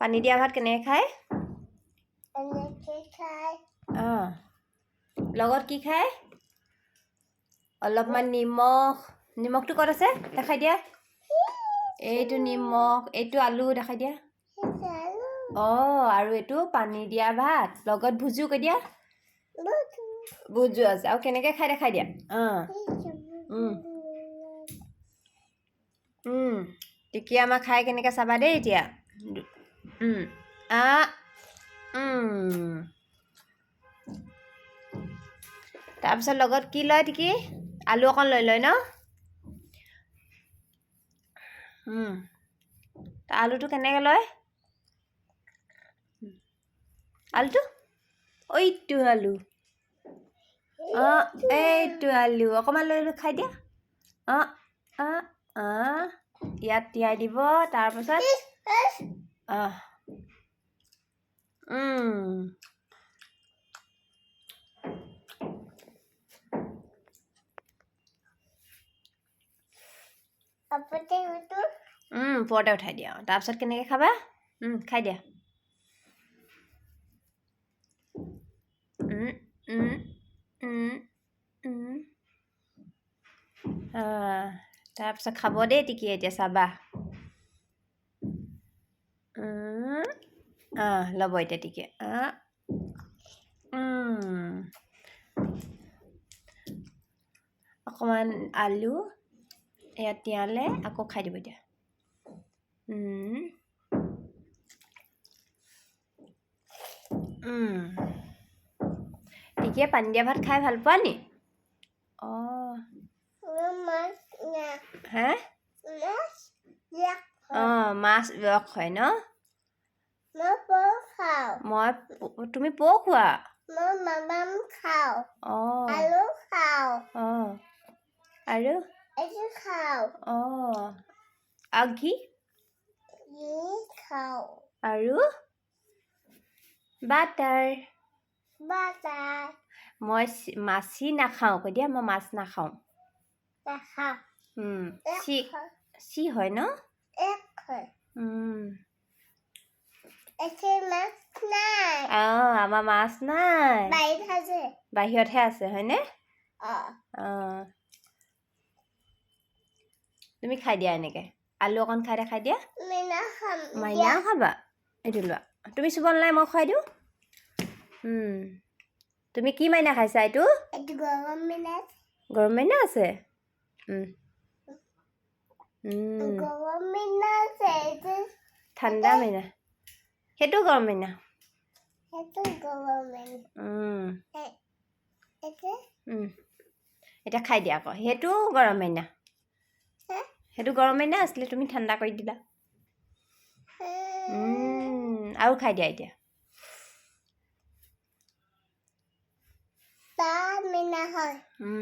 পানী দিয়া ভাত কেনেকৈ খায় লগত কি খায় অলপমান নিমখটো ক'ত আছে দেখাই দিয়া এইটো নিমখ এইটো আলু দেখাই দিয়া আৰু এইটো পানী দিয়া ভাত লগত ভুজু কৈ দিয়া ভুজু আছে আৰু কেনেকৈ খাই দেখাই দিয়া টিকি আমাৰ খাই কেনেকৈ চাবা দেই এতিয়া তাৰপিছত লগত কি লয় টিকি আলু অকণ লৈ লয় ন আলুটো কেনেকৈ লয় আলুটো এইটো আলু এইটো আলু অকণমান লৈ খাই দিয়া ইয়াত তিয়াই দিব তাৰপাছত ওপৰতে উঠাই দিয়া তাৰপিছত কেনেকৈ খাবা খাই দিয়া তাৰপিছত খাব দেই টিকি এতিয়া চাবা ল'ব এতিয়া টিকি অকণমান আলু ইয়াত তিয়ালে আকৌ খাই দিব এতিয়া টিকিয়ে পানী দিয়া ভাত খাই ভাল পোৱা নি মাছ ৰস হয় ন তুমি পো খোৱা আৰু কি আৰু বাটাৰ মই মাছি নাখাওঁ কৈ দিয়া মই মাছ নাখাওঁ চি হয় ন আমাৰ মাছ নাই বাহিৰতহে আছে হয়নে তুমি খাই দিয়া এনেকৈ আলু অকণ খাই দেখাই দিয়া মাইনা খাবা এইটো লোৱা তুমি চুব নালাগে মই খুৱাই দিওঁ তুমি কি মাইনা খাইছা এইটো গৰম মাইনা আছে ঠাণ্ডা মাইনা সেইটো গৰম মাইনা এতিয়া খাই দিয়া আকৌ সেইটো গৰম মাইনা আছিলে তুমি ঠাণ্ডা কৰি দিলা আৰু খাই দিয়া এতিয়া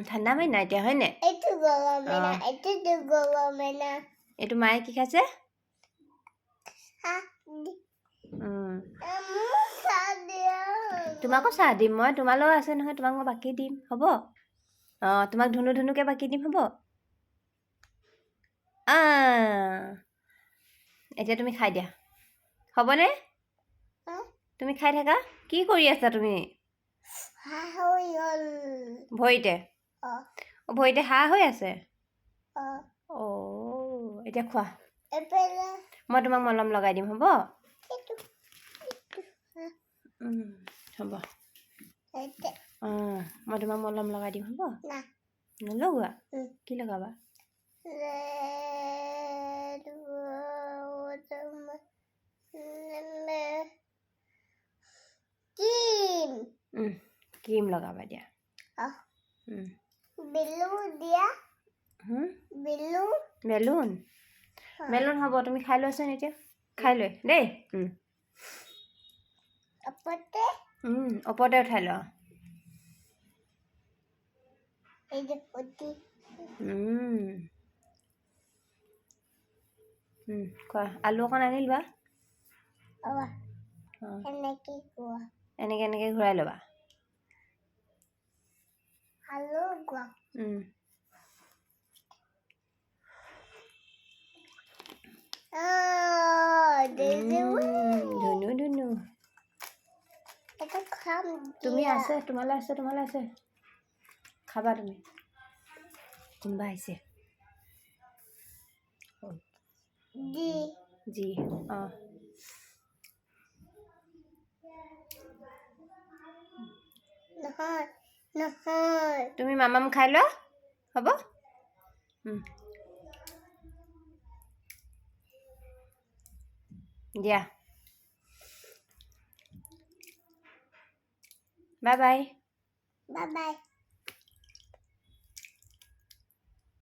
ঠাণ্ডা মাইনা এতিয়া হয়নে এইটো মায়ে কি খাইছে তোমাকো চাহ দিম মই তোমালৈও আছে নহয় তোমাক মই বাকী দিম হ'ব তোমাক ধুনুকৈ বাকী দিম হ'ব এতিয়া তুমি খাই দিয়া হ'বনে তুমি খাই থাকা কি কৰি আছা তুমি ভৰিতে হাঁহ হৈ আছে এতিয়া খোৱা মই তোমাক মলম লগাই দিম হ'ব হ'ব মই তোমাক মলম লগাই দিম হ'ব নলগোৱা কি লগাবা ক্ৰীম লগাবা দিয়া বেলুন হ'ব তুমি খাই লৈছোন এতিয়া খাই লৈ দেই ওপৰতে উঠাই ল কোৱা আলু অকণ আনি লোৱা এনেকৈ ঘূৰাই ল'বা ধুনু ধুনু তুমি আছে তোমালৈ আছে খাবা তুমি কোনোবা আহিছে জি অঁ তুমি মামাম খাই লোৱা হ'ব দিয়া বাই বাই